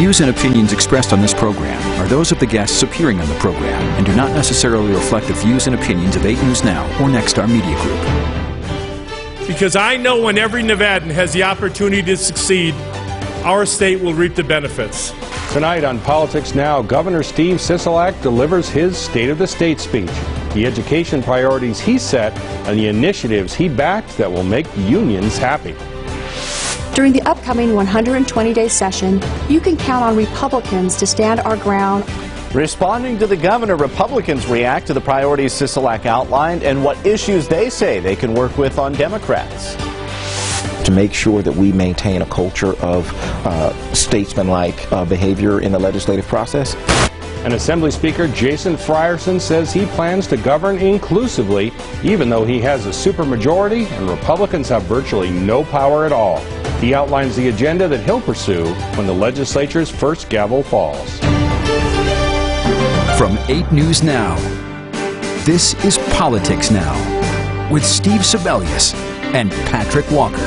views and opinions expressed on this program are those of the guests appearing on the program and do not necessarily reflect the views and opinions of 8 News Now or Nexstar Media Group. Because I know when every Nevadan has the opportunity to succeed, our state will reap the benefits. Tonight on Politics Now, Governor Steve Sisolak delivers his State of the State speech, the education priorities he set, and the initiatives he backed that will make unions happy. During the upcoming 120-day session, you can count on Republicans to stand our ground. Responding to the governor, Republicans react to the priorities Sisolak outlined and what issues they say they can work with on Democrats. To make sure that we maintain a culture of statesmanlike behavior in the legislative process. And Assembly Speaker Jason Frierson says he plans to govern inclusively, even though he has a supermajority and Republicans have virtually no power at all. He outlines the agenda that he'll pursue when the legislature's first gavel falls. From 8 News Now, this is Politics Now with Steve Sebelius and Patrick Walker.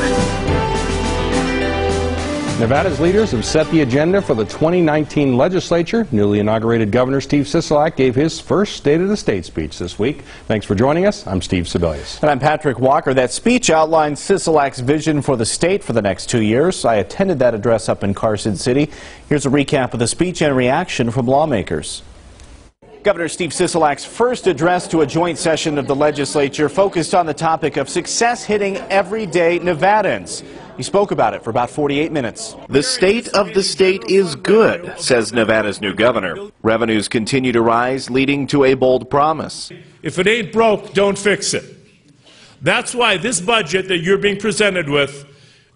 Nevada's leaders have set the agenda for the 2019 legislature. Newly inaugurated Governor Steve Sisolak gave his first State of the State speech this week. Thanks for joining us. I'm Steve Sebelius. And I'm Patrick Walker. That speech outlines Sisolak's vision for the state for the next 2 years. I attended that address up in Carson City. Here's a recap of the speech and reaction from lawmakers. Governor Steve Sisolak's first address to a joint session of the legislature focused on the topic of success hitting everyday Nevadans. He spoke about it for about 48 minutes. The state of the state is good, says Nevada's new governor. Revenues continue to rise, leading to a bold promise. If it ain't broke, don't fix it. That's why this budget that you're being presented with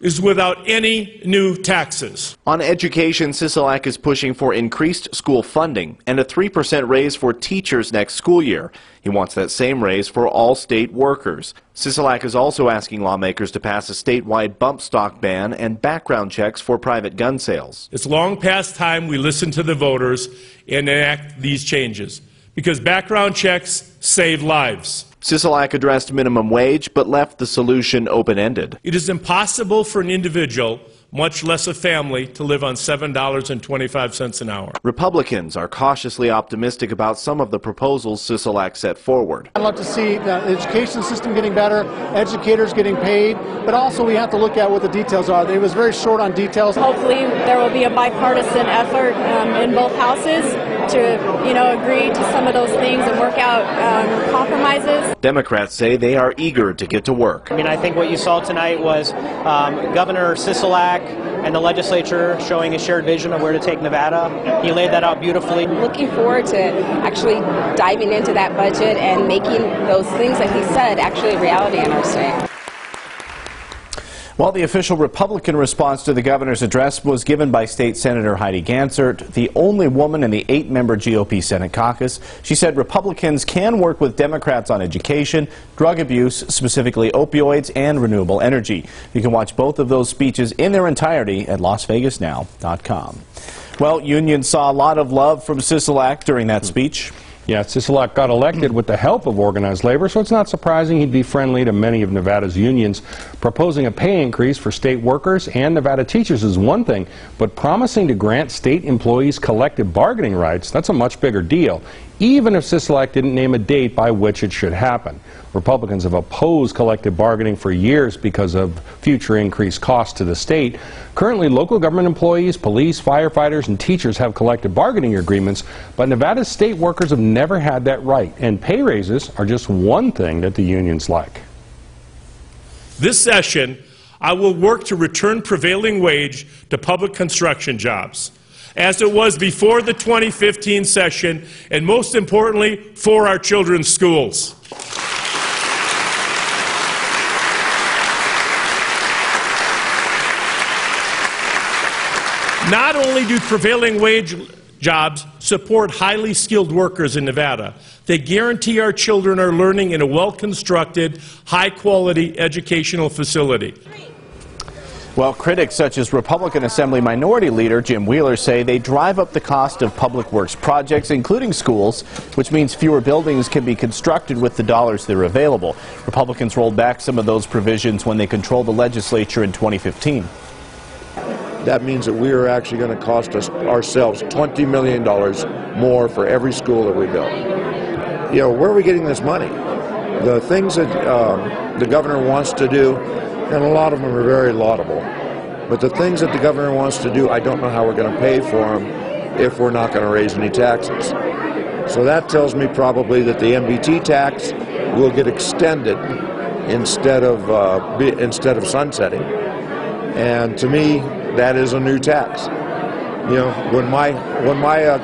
is without any new taxes. On education, Sisolak is pushing for increased school funding and a 3% raise for teachers next school year. He wants that same raise for all state workers. Sisolak is also asking lawmakers to pass a statewide bump stock ban and background checks for private gun sales. It's long past time we listen to the voters and enact these changes, because background checks save lives. Sisolak addressed minimum wage, but left the solution open-ended. It is impossible for an individual, much less a family, to live on $7.25 an hour. Republicans are cautiously optimistic about some of the proposals Sisolak set forward. I'd love to see the education system getting better, educators getting paid, but also we have to look at what the details are. It was very short on details. Hopefully there will be a bipartisan effort in both houses to, agree to some of those things and work out compromises. Democrats say they are eager to get to work. I think what you saw tonight was Governor Sisolak and the legislature showing a shared vision of where to take Nevada. He laid that out beautifully. Looking forward to actually diving into that budget and making those things that he said actually a reality in our state. Well, the official Republican response to the governor's address was given by State Senator Heidi Gansert, the only woman in the 8-member GOP Senate caucus. She said Republicans can work with Democrats on education, drug abuse, specifically opioids, and renewable energy. You can watch both of those speeches in their entirety at LasVegasNow.com. Well, unions saw a lot of love from Sisolak during that speech. Yeah, Sisolak got elected with the help of organized labor, so it's not surprising he'd be friendly to many of Nevada's unions. Proposing a pay increase for state workers and Nevada teachers is one thing, but promising to grant state employees collective bargaining rights, that's a much bigger deal, even if Sisolak didn't name a date by which it should happen. Republicans have opposed collective bargaining for years because of future increased costs to the state. Currently, local government employees, police, firefighters, and teachers have collective bargaining agreements, but Nevada's state workers have never had that right, and pay raises are just one thing that the unions like. This session, I will work to return prevailing wage to public construction jobs, as it was before the 2015 session, and most importantly, for our children's schools. Not only do prevailing wage jobs support highly skilled workers in Nevada, they guarantee our children are learning in a well-constructed, high-quality educational facility. Well, critics such as Republican Assembly Minority Leader Jim Wheeler say they drive up the cost of public works projects, including schools, which means fewer buildings can be constructed with the dollars that are available. Republicans rolled back some of those provisions when they controlled the legislature in 2015. that means that we are actually going to cost ourselves $20 million more for every school that we build. You know, where are we getting this money? The things that the governor wants to do, and a lot of them are very laudable, but the things that the governor wants to do, I don't know how we're going to pay for them if we're not going to raise any taxes. So that tells me probably that the MBT tax will get extended instead of sunsetting. And to me, that is a new tax. You know, when my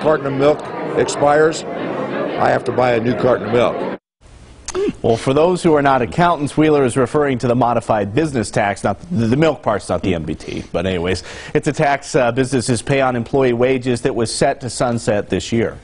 carton of milk expires, I have to buy a new carton of milk. Well, for those who are not accountants, Wheeler is referring to the modified business tax, not the milk part's not the MBT. But anyways, it's a tax businesses pay on employee wages that was set to sunset this year.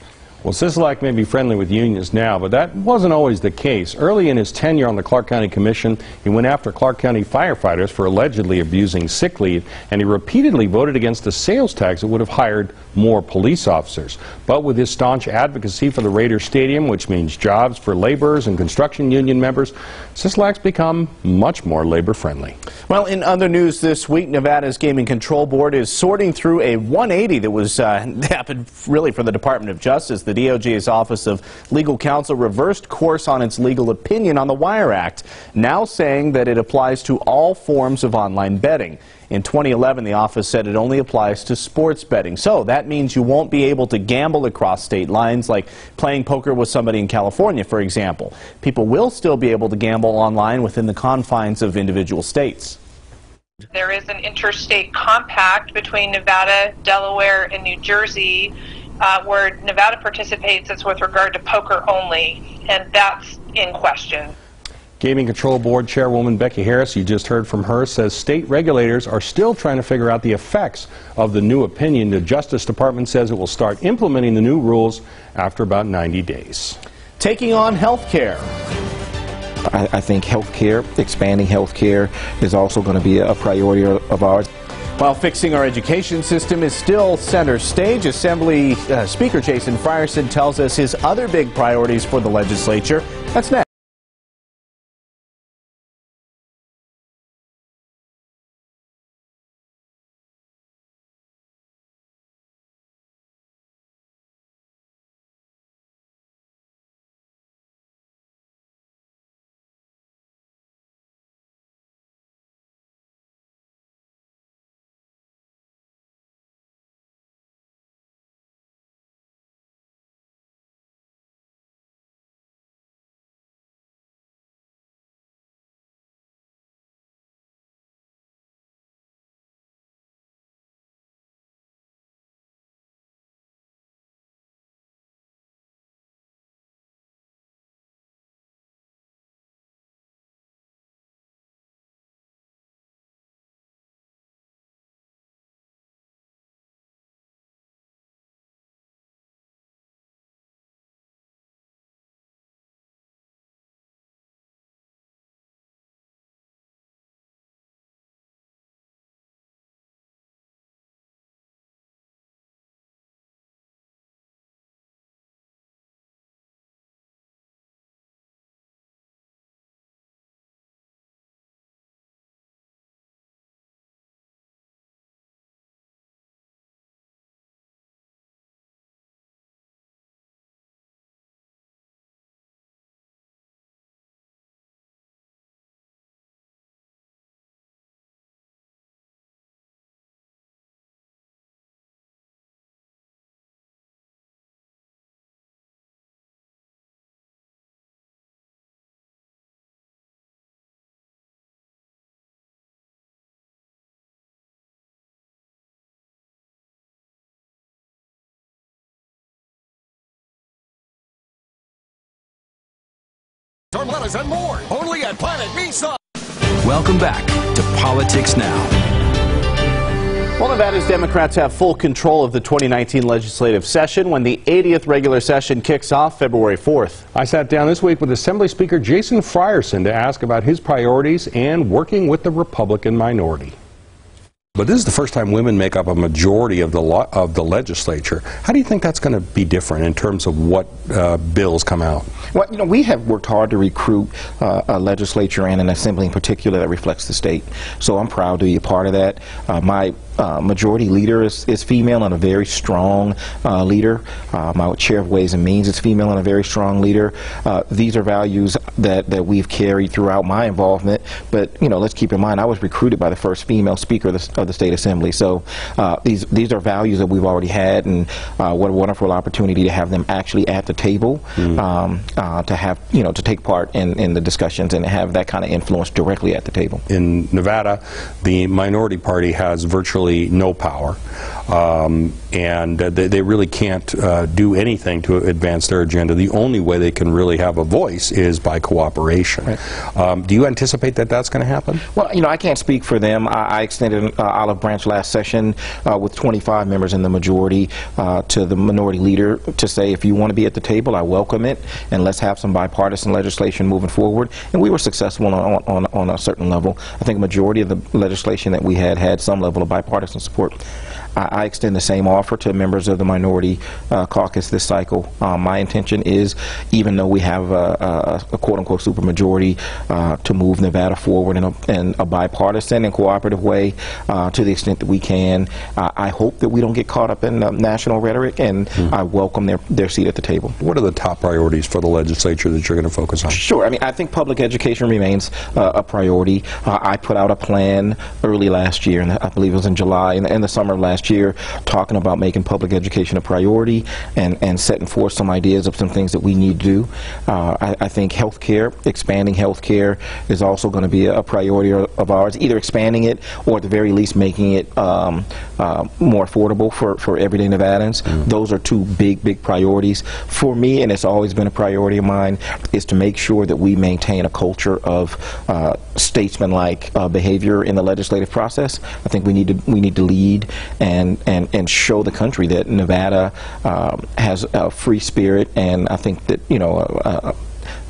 Well, Sisolak may be friendly with unions now, but that wasn't always the case. Early in his tenure on the Clark County Commission, he went after Clark County firefighters for allegedly abusing sick leave, and he repeatedly voted against a sales tax that would have hired more police officers. But with his staunch advocacy for the Raiders Stadium, which means jobs for laborers and construction union members, Sisolak's become much more labor-friendly. Well, in other news this week, Nevada's Gaming Control Board is sorting through a 180 that was happened really for the Department of Justice. The DOJ's Office of Legal Counsel reversed course on its legal opinion on the Wire Act, now saying that it applies to all forms of online betting. In 2011, the office said it only applies to sports betting. So that means you won't be able to gamble across state lines, like playing poker with somebody in California, for example. People will still be able to gamble online within the confines of individual states. There is an interstate compact between Nevada, Delaware, and New Jersey where Nevada participates is with regard to poker only, and that's in question. Gaming Control Board Chairwoman Becky Harris, you just heard from her, says state regulators are still trying to figure out the effects of the new opinion. The Justice Department says it will start implementing the new rules after about 90 days. Taking on health care. I think health care, expanding health care, is also going to be a priority of ours. While fixing our education system is still center stage, Assembly Speaker Jason Frierson tells us his other big priorities for the legislature. That's next. Lettuce and more, only at Planet Nissan. Welcome back to Politics Now. Well, Nevada's Democrats have full control of the 2019 legislative session when the 80th regular session kicks off February 4th. I sat down this week with Assembly Speaker Jason Frierson to ask about his priorities and working with the Republican minority. But this is the first time women make up a majority of the legislature. How do you think that's going to be different in terms of what bills come out? Well, you know, we have worked hard to recruit a legislature and an assembly in particular that reflects the state. So I'm proud to be a part of that. My majority leader is female and a very strong leader. My chair of Ways and Means is female and a very strong leader. These are values that we've carried throughout my involvement. But let's keep in mind, I was recruited by the first female speaker of the State Assembly. So these are values that we've already had, and what a wonderful opportunity to have them actually at the table, to have to take part in the discussions and have that kind of influence directly at the table. In Nevada, the minority party has virtually no power, and they really can't do anything to advance their agenda. The only way they can really have a voice is by cooperation. Right. Do you anticipate that that's going to happen? Well, I can't speak for them. I extended an olive branch last session with 25 members in the majority to the minority leader to say, if you want to be at the table, I welcome it, and let's have some bipartisan legislation moving forward. And we were successful on a certain level. I think a majority of the legislation that we had some level of bipartisan support. I extend the same offer to members of the minority caucus this cycle. My intention is, even though we have a quote-unquote supermajority, to move Nevada forward in a bipartisan and cooperative way to the extent that we can. I hope that we don't get caught up in national rhetoric, and I welcome their seat at the table. What are the top priorities for the legislature that you're going to focus on? Sure. I think public education remains a priority. I put out a plan early last year, and I believe it was in July, in the summer of last year, talking about making public education a priority and setting forth some ideas of some things that we need to do. I think healthcare, expanding healthcare, is also going to be a priority of ours, either expanding it or at the very least making it more affordable for everyday Nevadans. Those are two big priorities for me, and it's always been a priority of mine, is to make sure that we maintain a culture of statesman-like behavior in the legislative process. I think we need to lead and show the country that Nevada has a free spirit, and I think that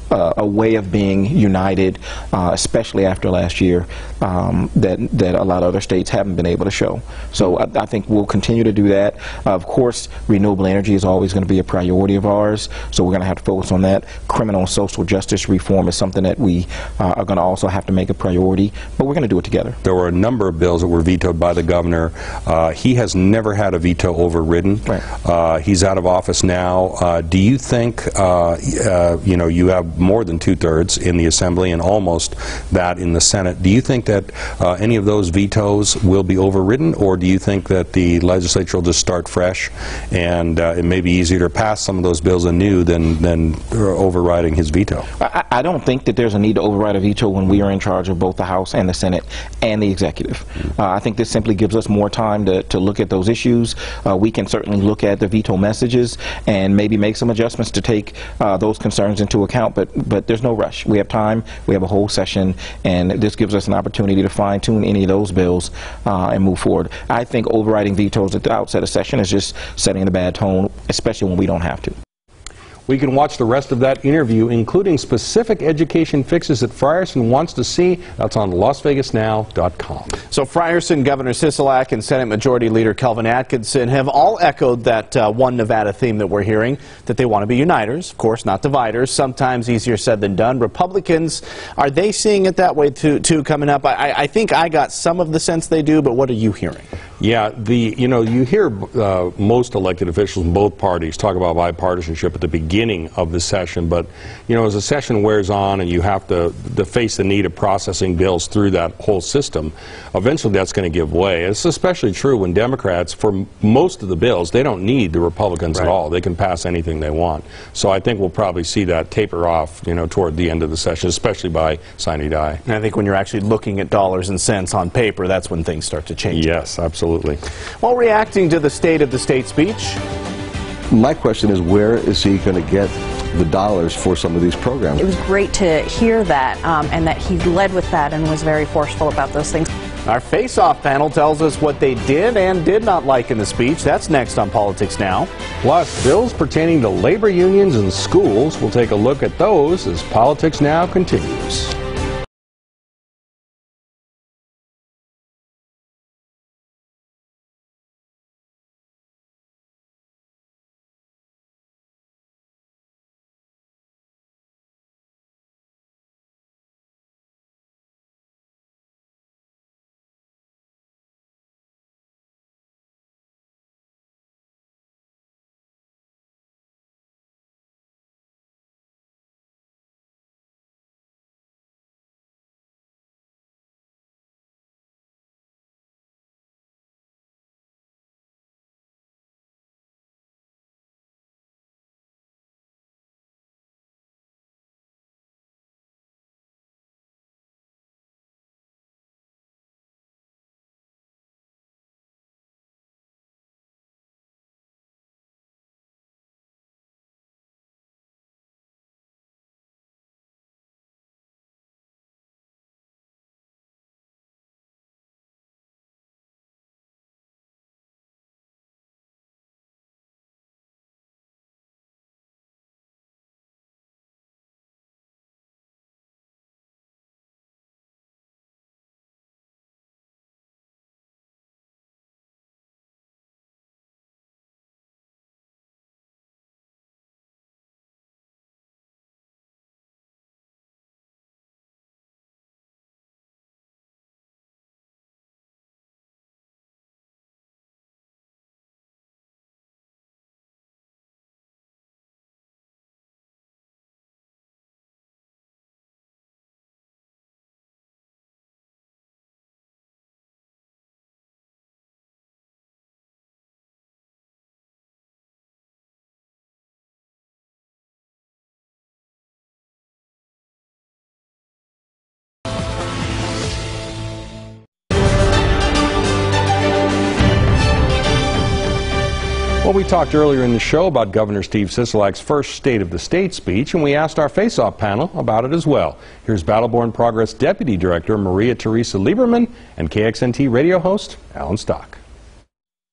a way of being united, especially after last year, that a lot of other states haven't been able to show. So I think we'll continue to do that. Of course, renewable energy is always going to be a priority of ours, so we're going to have to focus on that. Criminal and social justice reform is something that we are going to also have to make a priority, but we're going to do it together. There were a number of bills that were vetoed by the governor. He has never had a veto overridden. Right. He's out of office now. Do you think, you have more than 2/3 in the Assembly and almost that in the Senate. Do you think that any of those vetoes will be overridden, or do you think that the legislature will just start fresh and it may be easier to pass some of those bills anew than overriding his veto? I don't think that there's a need to override a veto when we are in charge of both the House and the Senate and the executive. I think this simply gives us more time to look at those issues. We can certainly look at the veto messages and maybe make some adjustments to take those concerns into account, but there's no rush. We have time, we have a whole session, and this gives us an opportunity to fine-tune any of those bills and move forward. I think overriding vetoes at the outset of session is just setting the bad tone, especially when we don't have to. We can watch the rest of that interview, including specific education fixes that Frierson wants to see. That's on LasVegasNow.com. So Frierson, Governor Sisolak, and Senate Majority Leader Kelvin Atkinson have all echoed that one Nevada theme that we're hearing, that they want to be uniters, of course, not dividers. Sometimes easier said than done. Republicans, are they seeing it that way too coming up? I think I got some of the sense they do, but what are you hearing? Yeah, you hear most elected officials in both parties talk about bipartisanship at the beginning of the session, but as the session wears on and you have to face the need of processing bills through that whole system, eventually that's going to give way. It's especially true when Democrats, for most of the bills, they don't need the Republicans at all. They can pass anything they want. So I think we'll probably see that taper off, toward the end of the session, especially by sine die. And I think when you're actually looking at dollars and cents on paper, that's when things start to change. Yes, absolutely. While reacting to the State of the State speech, my question is, where is he going to get the dollars for some of these programs? It was great to hear that, and that he led with that and was very forceful about those things. Our face-off panel tells us what they did and did not like in the speech. That's next on Politics Now. Plus, bills pertaining to labor unions and schools. We'll take a look at those as Politics Now continues. Well, we talked earlier in the show about Governor Steve Sisolak's first State of the State speech, and we asked our face-off panel about it as well. Here's Battleborn Progress Deputy Director Maria Teresa Lieberman and KXNT radio host Alan Stock.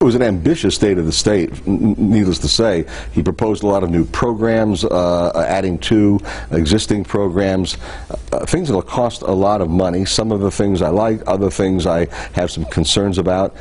It was an ambitious State of the State, needless to say. He proposed a lot of new programs, adding to existing programs, things that will cost a lot of money. Some of the things I like, other things I have some concerns about.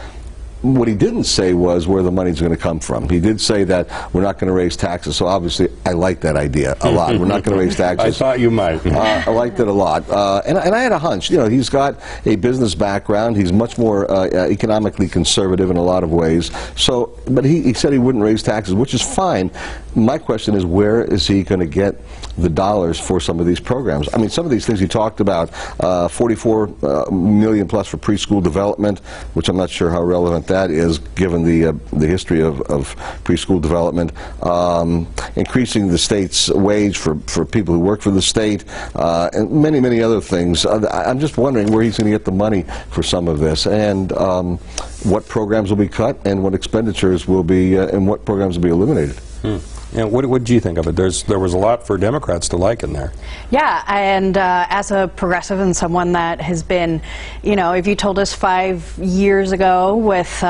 What he didn't say was where the money's going to come from. He did say that we're not going to raise taxes, so obviously I like that idea a lot. We're not going to raise taxes. I thought you might. I liked it a lot. And I had a hunch. You know, he's got a business background. He's much more economically conservative in a lot of ways. So, but he said he wouldn't raise taxes, which is fine. My question is, where is he going to get the dollars for some of these programs? I mean, some of these things he talked about, $44 million plus for preschool development, which I'm not sure how relevant that is, given the history of preschool development. Increasing the state's wage for people who work for the state, and many, many other things. I'm just wondering where he's going to get the money for some of this, and what programs will be cut, and what expenditures will be, and what programs will be eliminated. And what did you think of it? There was a lot for Democrats to like in there. Yeah, and as a progressive and someone that has been, you know, if you told us 5 years ago with,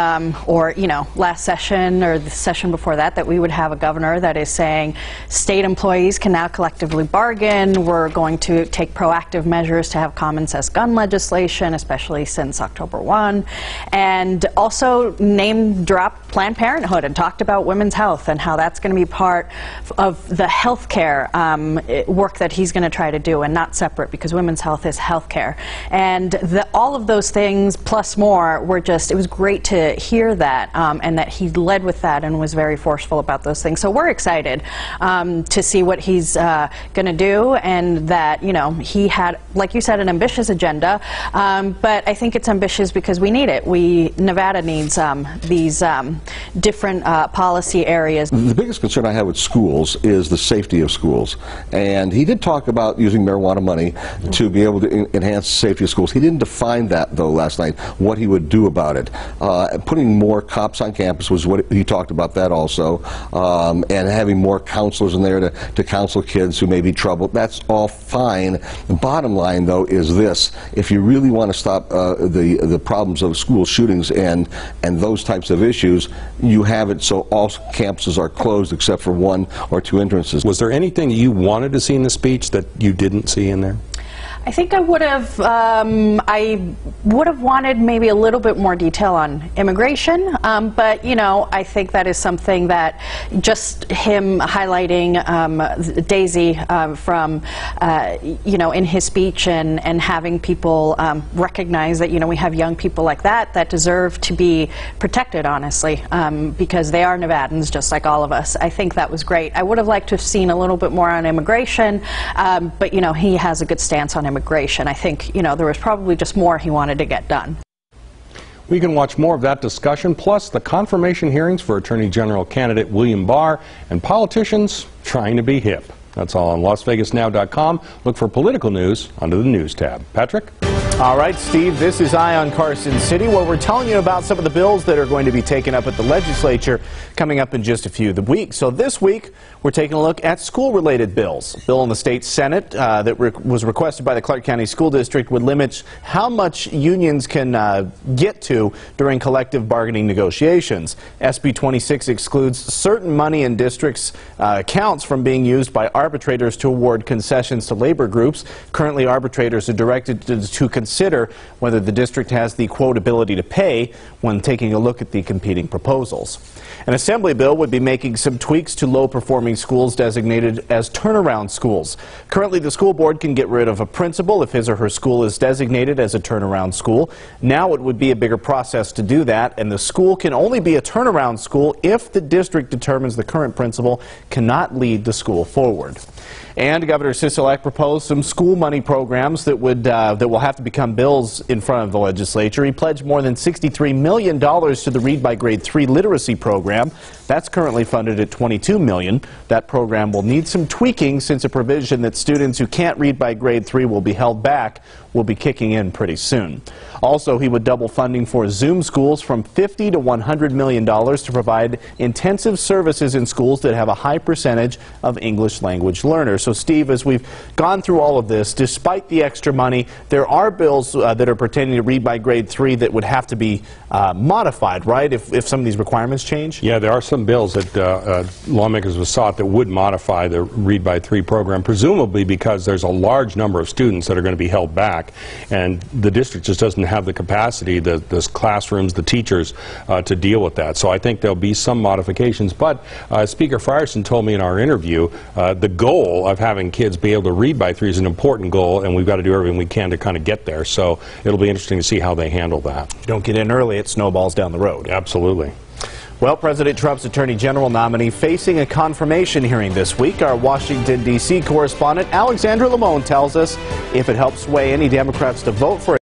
or, you know, last session or the session before that, that we would have a governor that is saying state employees can now collectively bargain, we're going to take proactive measures to have common sense gun legislation, especially since October 1, and also name-dropped Planned Parenthood and talked about women's health and how that's going to be part of the health care work that he's going to try to do, and not separate, because women's health is health care. And all of those things plus more were just, it was great to hear that, and that he led with that and was very forceful about those things. So we're excited to see what he's going to do, and that, you know, he had, like you said, an ambitious agenda, but I think it's ambitious because we need it. Nevada needs these different policy areas. The biggest concern I have with schools is the safety of schools, and he did talk about using marijuana money to be able to enhance the safety of schools. He didn't define that, though, last night, what he would do about it. Putting more cops on campus was what he talked about, that also, and having more counselors in there to counsel kids who may be troubled. That's all fine. The bottom line, though, is this: if you really want to stop the problems of school shootings and those types of issues, you have it so all campuses are closed except for 1 or 2 entrances. Was there anything you wanted to see in the speech that you didn't see in there? I think I would have wanted maybe a little bit more detail on immigration, but, you know, I think that is something that just him highlighting Daisy from, you know, in his speech, and having people recognize that, you know, we have young people like that deserve to be protected, honestly, because they are Nevadans just like all of us. I think that was great. I would have liked to have seen a little bit more on immigration, but, you know, he has a good stance on immigration. I think, you know, there was probably just more he wanted to get done. We can watch more of that discussion, plus the confirmation hearings for Attorney General candidate William Barr, and politicians trying to be hip. That's all on LasVegasNow.com. Look for political news under the News tab. Patrick? All right, Steve, this is Eye on Carson City, where we're telling you about some of the bills that are going to be taken up at the legislature coming up in just a few weeks. So this week, we're taking a look at school-related bills. A bill in the state Senate that was requested by the Clark County School District would limit how much unions can get to during collective bargaining negotiations. SB 26 excludes certain money in districts' accounts from being used by arbitrators to award concessions to labor groups. Currently, arbitrators are directed to consider whether the district has the, quote, ability to pay when taking a look at the competing proposals. An assembly bill would be making some tweaks to low-performing schools designated as turnaround schools. Currently, the school board can get rid of a principal if his or her school is designated as a turnaround school. Now it would be a bigger process to do that, and the school can only be a turnaround school if the district determines the current principal cannot lead the school forward. And Governor Sisolak proposed some school money programs that will have to become bills in front of the legislature. He pledged more than $63 million to the Read by Grade 3 literacy program. That's currently funded at $22 million. That program will need some tweaking since a provision that students who can't read by grade 3 will be held back will be kicking in pretty soon. Also, he would double funding for Zoom schools from $50 to $100 million to provide intensive services in schools that have a high percentage of English language learners. So, Steve, as we've gone through all of this, despite the extra money, there are bills that are pertaining to read by grade 3 that would have to be modified, right, if some of these requirements change? Yeah, there are some bills that lawmakers have sought that would modify the Read by 3 program, presumably because there's a large number of students that are going to be held back, and the district just doesn't have the capacity, the classrooms, the teachers, to deal with that. So I think there'll be some modifications. But Speaker Frierson told me in our interview the goal of having kids be able to read by 3 is an important goal, and we've got to do everything we can to kind of get there. So it'll be interesting to see how they handle that. Don't get in early, it snowballs down the road. Absolutely. Well, President Trump's Attorney General nominee facing a confirmation hearing this week. Our Washington, D.C. correspondent Alexandra Limon tells us if it helps sway any Democrats to vote for it.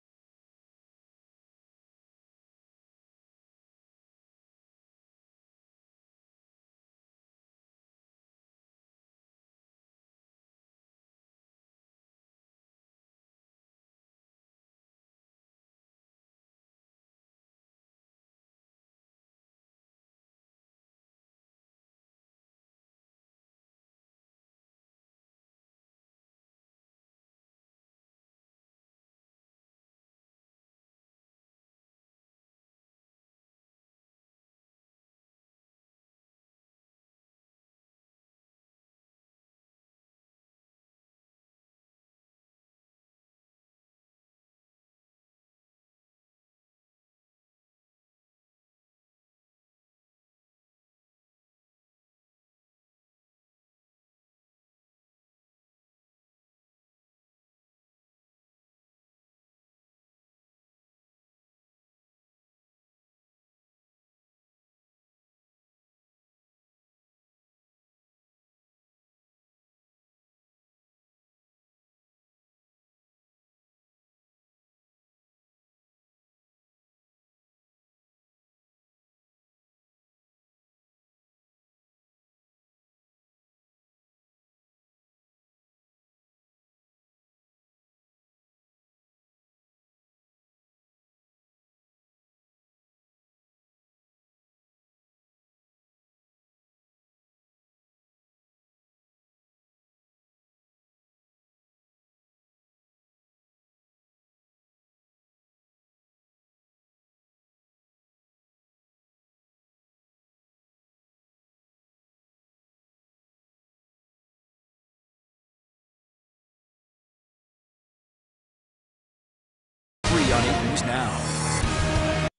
On 8 News Now.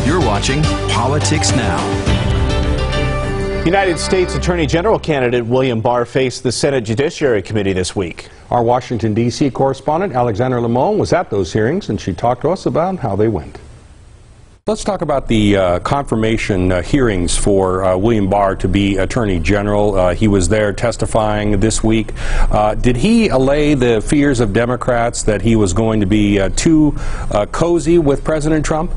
You're watching Politics Now. United States Attorney General candidate William Barr faced the Senate Judiciary Committee this week. Our Washington, D.C. correspondent Alexandra Limon was at those hearings, and she talked to us about how they went. Let's talk about the confirmation hearings for William Barr to be Attorney General. He was there testifying this week. Did he allay the fears of Democrats that he was going to be too cozy with President Trump?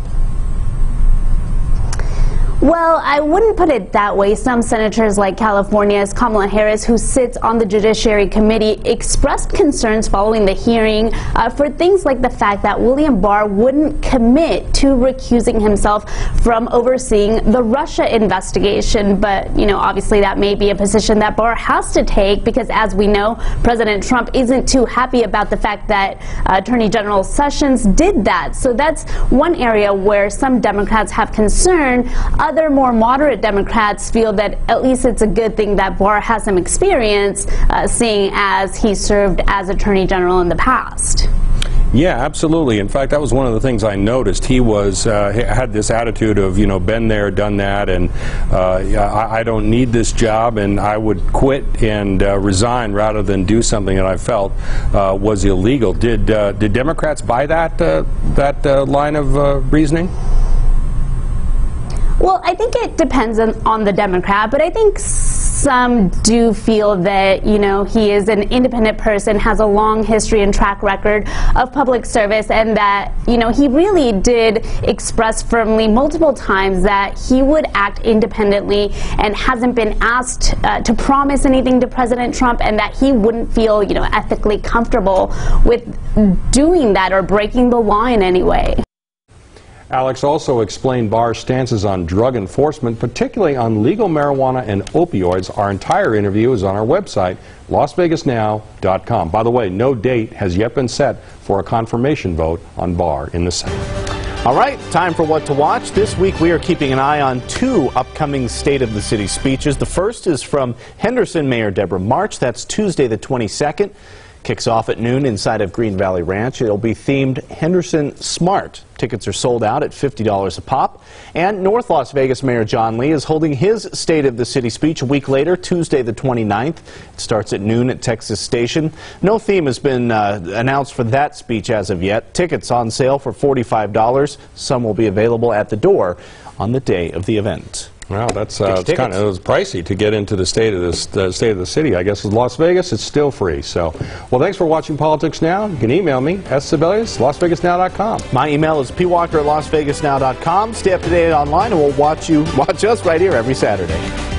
Well, I wouldn't put it that way. Some senators like California's Kamala Harris, who sits on the Judiciary Committee, expressed concerns following the hearing for things like the fact that William Barr wouldn't commit to recusing himself from overseeing the Russia investigation. But, you know, obviously that may be a position that Barr has to take because, as we know, President Trump isn't too happy about the fact that Attorney General Sessions did that. So that's one area where some Democrats have concern. Other more moderate Democrats feel that at least it's a good thing that Barr has some experience, seeing as he served as Attorney General in the past. Yeah, absolutely. In fact, that was one of the things I noticed. He was had this attitude of, you know, been there, done that, and I don't need this job, and I would quit and resign rather than do something that I felt was illegal. Did Democrats buy that line of reasoning? Well, I think it depends on the Democrat, but I think some do feel that, you know, he is an independent person, has a long history and track record of public service, and that, you know, he really did express firmly multiple times that he would act independently and hasn't been asked to promise anything to President Trump, and that he wouldn't feel, you know, ethically comfortable with doing that or breaking the law in any way. Alex also explained Barr's stances on drug enforcement, particularly on legal marijuana and opioids. Our entire interview is on our website, LasVegasNow.com. By the way, no date has yet been set for a confirmation vote on Barr in the Senate. All right, time for What to Watch. This week we are keeping an eye on two upcoming State of the City speeches. The first is from Henderson Mayor Deborah March. That's Tuesday the 22nd. Kicks off at noon inside of Green Valley Ranch. It'll be themed Henderson Smart. Tickets are sold out at $50 a pop. And North Las Vegas Mayor John Lee is holding his State of the City speech a week later, Tuesday the 29th. It starts at noon at Texas Station. No theme has been announced for that speech as of yet. Tickets on sale for $45. Some will be available at the door on the day of the event. Well, that's it's kind of pricey to get into the state of the city. I guess in Las Vegas, it's still free. So, well, thanks for watching Politics Now. You can email me, SSebelius, LasVegasNow.com. My email is pwalker@LasVegasNow.com. Stay up to date online, and we'll watch us right here every Saturday.